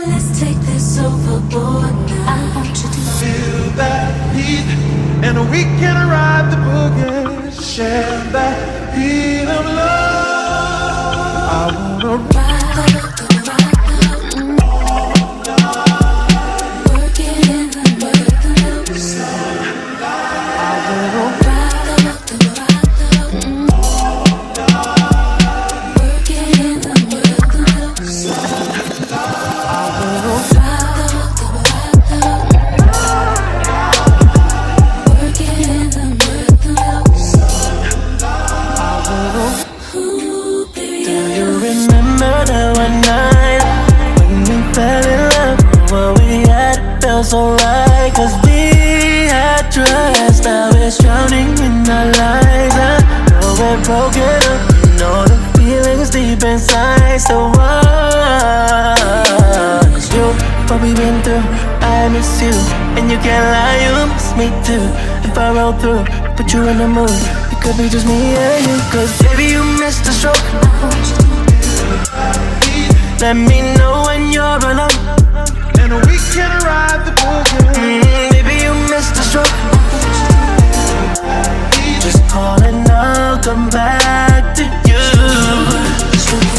Let's take this overboard now. I want you to feel that heat, and we can ride the boogie, share that heat of love. I wanna ride all night, working in the rhythm. I wanna so right, cause we had trust. Now it's drowning in our lives. I know we're broken up, you know the feelings deep inside. So what's you, what we been through? I miss you, and you can't lie, you miss me too. If I roll through, put you in the mood, it could be just me and you. Cause baby, you missed the stroke. Let me know when you're alone, and we can ride the boogie.